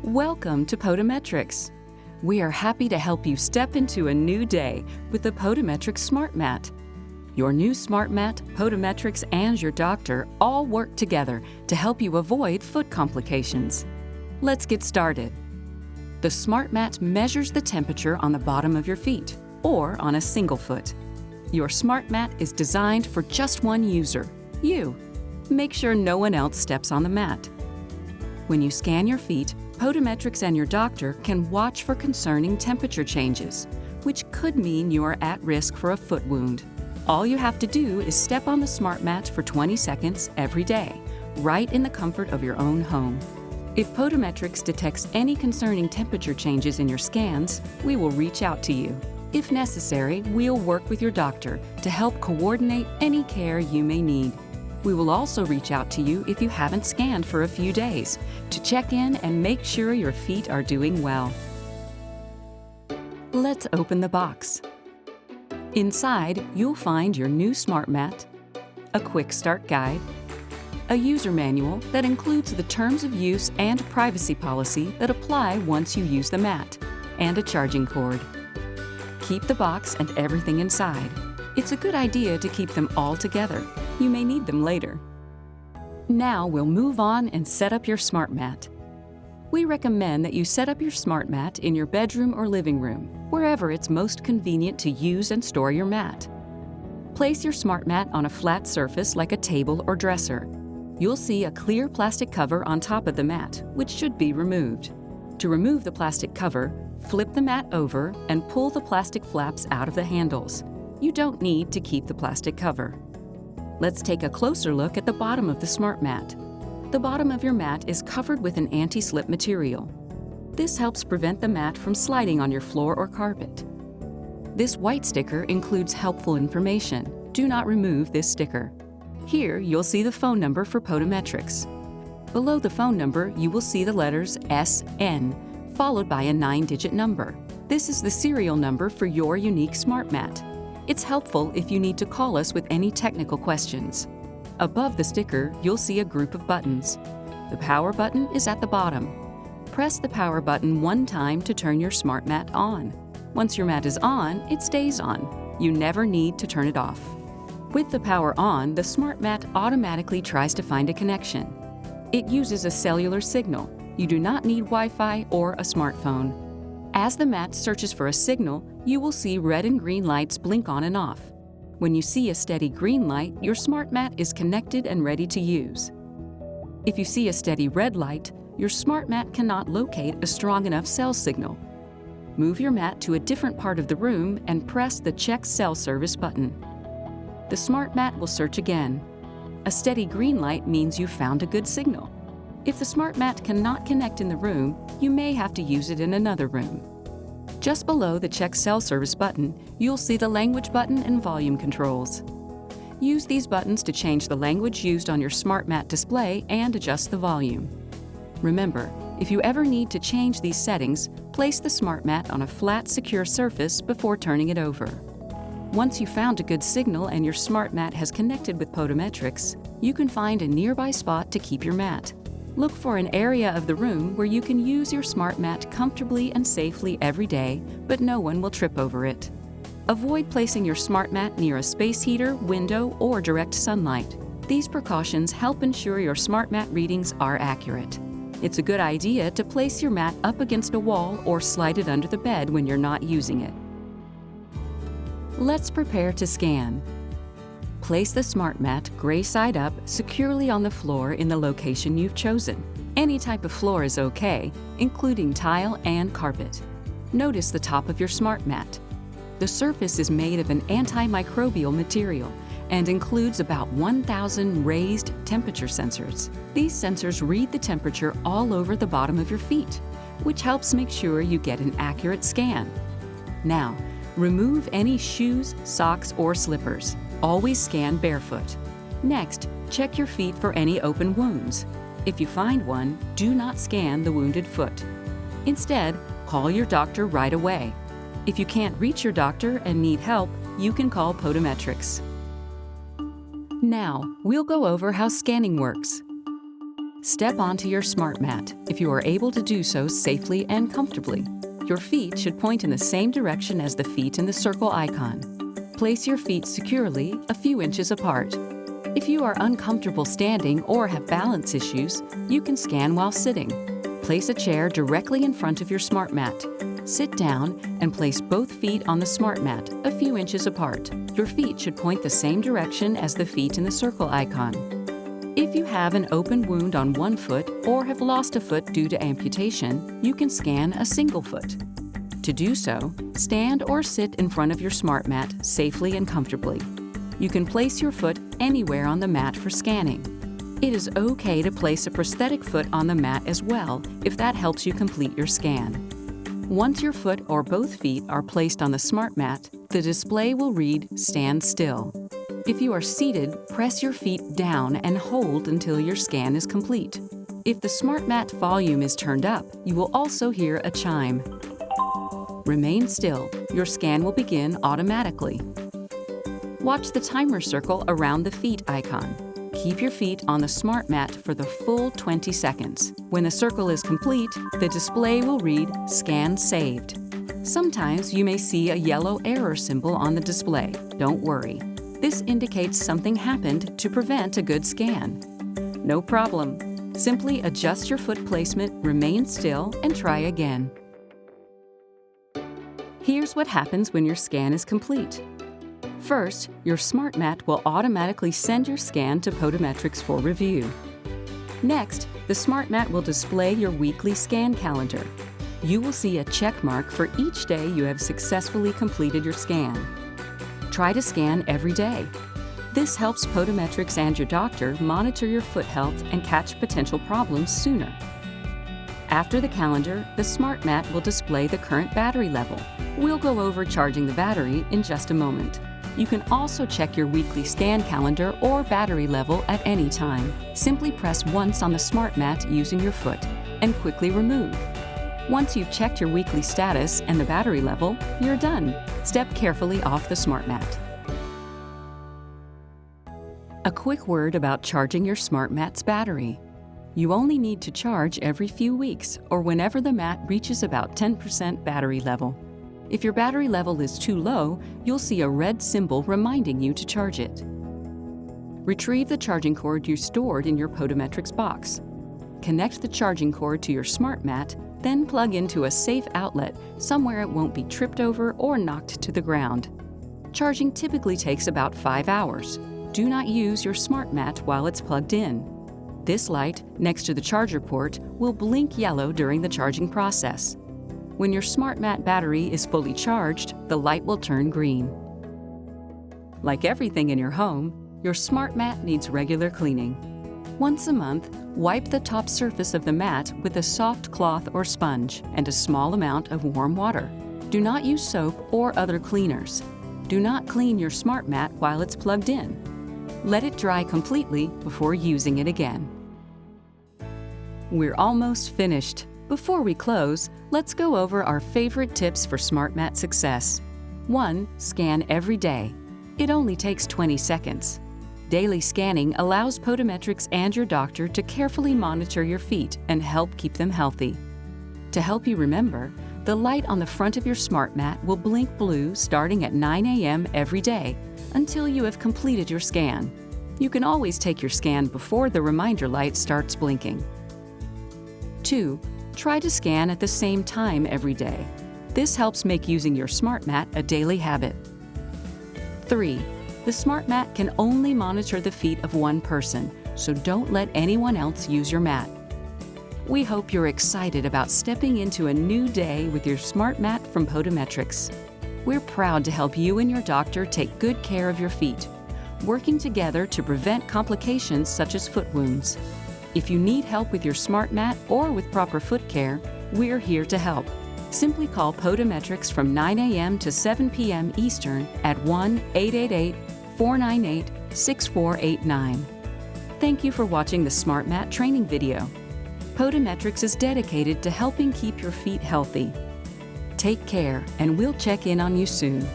Welcome to Podimetrics. We are happy to help you step into a new day with the Podimetrics SmartMat. Your new SmartMat, Podimetrics, and your doctor all work together to help you avoid foot complications. Let's get started. The SmartMat measures the temperature on the bottom of your feet or on a single foot. Your SmartMat is designed for just one user, you. Make sure no one else steps on the mat. When you scan your feet, Podimetrics and your doctor can watch for concerning temperature changes, which could mean you are at risk for a foot wound. All you have to do is step on the SmartMat for 20 seconds every day, right in the comfort of your own home. If Podimetrics detects any concerning temperature changes in your scans, we will reach out to you. If necessary, we'll work with your doctor to help coordinate any care you may need. We will also reach out to you if you haven't scanned for a few days to check in and make sure your feet are doing well. Let's open the box. Inside, you'll find your new SmartMat, a quick start guide, a user manual that includes the terms of use and privacy policy that apply once you use the mat, and a charging cord. Keep the box and everything inside. It's a good idea to keep them all together. You may need them later. Now we'll move on and set up your SmartMat. We recommend that you set up your SmartMat in your bedroom or living room, wherever it's most convenient to use and store your mat. Place your SmartMat on a flat surface like a table or dresser. You'll see a clear plastic cover on top of the mat, which should be removed. To remove the plastic cover, flip the mat over and pull the plastic flaps out of the handles. You don't need to keep the plastic cover. Let's take a closer look at the bottom of the SmartMat. The bottom of your mat is covered with an anti-slip material. This helps prevent the mat from sliding on your floor or carpet. This white sticker includes helpful information. Do not remove this sticker. Here, you'll see the phone number for Podimetrics. Below the phone number, you will see the letters SN, followed by a 9-digit number. This is the serial number for your unique SmartMat. It's helpful if you need to call us with any technical questions. Above the sticker, you'll see a group of buttons. The power button is at the bottom. Press the power button one time to turn your SmartMat on. Once your mat is on, it stays on. You never need to turn it off. With the power on, the SmartMat automatically tries to find a connection. It uses a cellular signal. You do not need Wi-Fi or a smartphone. As the mat searches for a signal, you will see red and green lights blink on and off. When you see a steady green light, your SmartMat is connected and ready to use. If you see a steady red light, your SmartMat cannot locate a strong enough cell signal. Move your mat to a different part of the room and press the Check Cell Service button. The SmartMat will search again. A steady green light means you've found a good signal. If the SmartMat cannot connect in the room, you may have to use it in another room. Just below the Check Cell Service button, you'll see the language button and volume controls. Use these buttons to change the language used on your SmartMat display and adjust the volume. Remember, if you ever need to change these settings, place the SmartMat on a flat, secure surface before turning it over. Once you've found a good signal and your SmartMat has connected with Podimetrics, you can find a nearby spot to keep your mat. Look for an area of the room where you can use your SmartMat comfortably and safely every day, but no one will trip over it. Avoid placing your SmartMat near a space heater, window, or direct sunlight. These precautions help ensure your SmartMat readings are accurate. It's a good idea to place your mat up against a wall or slide it under the bed when you're not using it. Let's prepare to scan. Place the SmartMat gray side up securely on the floor in the location you've chosen. Any type of floor is okay, including tile and carpet. Notice the top of your SmartMat. The surface is made of an antimicrobial material and includes about 1,000 raised temperature sensors. These sensors read the temperature all over the bottom of your feet, which helps make sure you get an accurate scan. Now, remove any shoes, socks, or slippers. Always scan barefoot. Next, check your feet for any open wounds. If you find one, do not scan the wounded foot. Instead, call your doctor right away. If you can't reach your doctor and need help, you can call Podimetrics. Now, we'll go over how scanning works. Step onto your SmartMat if you are able to do so safely and comfortably. Your feet should point in the same direction as the feet in the circle icon. Place your feet securely a few inches apart. If you are uncomfortable standing or have balance issues, you can scan while sitting. Place a chair directly in front of your SmartMat. Sit down and place both feet on the SmartMat a few inches apart. Your feet should point the same direction as the feet in the circle icon. If you have an open wound on one foot or have lost a foot due to amputation, you can scan a single foot. To do so, stand or sit in front of your SmartMat safely and comfortably. You can place your foot anywhere on the mat for scanning. It is okay to place a prosthetic foot on the mat as well if that helps you complete your scan. Once your foot or both feet are placed on the SmartMat, the display will read "Stand still." If you are seated, press your feet down and hold until your scan is complete. If the SmartMat volume is turned up, you will also hear a chime. Remain still. Your scan will begin automatically. Watch the timer circle around the feet icon. Keep your feet on the SmartMat for the full 20 seconds. When the circle is complete, the display will read "Scan saved." Sometimes you may see a yellow error symbol on the display. Don't worry. This indicates something happened to prevent a good scan. No problem. Simply adjust your foot placement, remain still, and try again. Here's what happens when your scan is complete. First, your SmartMat will automatically send your scan to Podimetrics for review. Next, the SmartMat will display your weekly scan calendar. You will see a check mark for each day you have successfully completed your scan. Try to scan every day. This helps Podimetrics and your doctor monitor your foot health and catch potential problems sooner. After the calendar, the SmartMat will display the current battery level. We'll go over charging the battery in just a moment. You can also check your weekly scan calendar or battery level at any time. Simply press once on the SmartMat using your foot and quickly remove. Once you've checked your weekly status and the battery level, you're done. Step carefully off the SmartMat. A quick word about charging your SmartMat's battery. You only need to charge every few weeks or whenever the mat reaches about 10% battery level. If your battery level is too low, you'll see a red symbol reminding you to charge it. Retrieve the charging cord you stored in your Podimetrics box. Connect the charging cord to your SmartMat, then plug into a safe outlet somewhere it won't be tripped over or knocked to the ground. Charging typically takes about 5 hours. Do not use your SmartMat while it's plugged in. This light, next to the charger port, will blink yellow during the charging process. When your SmartMat battery is fully charged, the light will turn green. Like everything in your home, your SmartMat needs regular cleaning. Once a month, wipe the top surface of the mat with a soft cloth or sponge and a small amount of warm water. Do not use soap or other cleaners. Do not clean your SmartMat while it's plugged in. Let it dry completely before using it again. We're almost finished. Before we close, let's go over our favorite tips for SmartMat success. 1. Scan every day. It only takes 20 seconds. Daily scanning allows Podimetrics and your doctor to carefully monitor your feet and help keep them healthy. To help you remember, the light on the front of your SmartMat will blink blue starting at 9 a.m. every day until you have completed your scan. You can always take your scan before the reminder light starts blinking. 2. Try to scan at the same time every day. This helps make using your SmartMat a daily habit. 3. The SmartMat can only monitor the feet of one person, so don't let anyone else use your mat. We hope you're excited about stepping into a new day with your SmartMat from Podimetrics. We're proud to help you and your doctor take good care of your feet, working together to prevent complications such as foot wounds. If you need help with your SmartMat or with proper foot care, we're here to help. Simply call Podimetrics from 9 a.m. to 7 p.m. Eastern at 1-888-498-6489. Thank you for watching the SmartMat training video. Podimetrics is dedicated to helping keep your feet healthy. Take care, and we'll check in on you soon.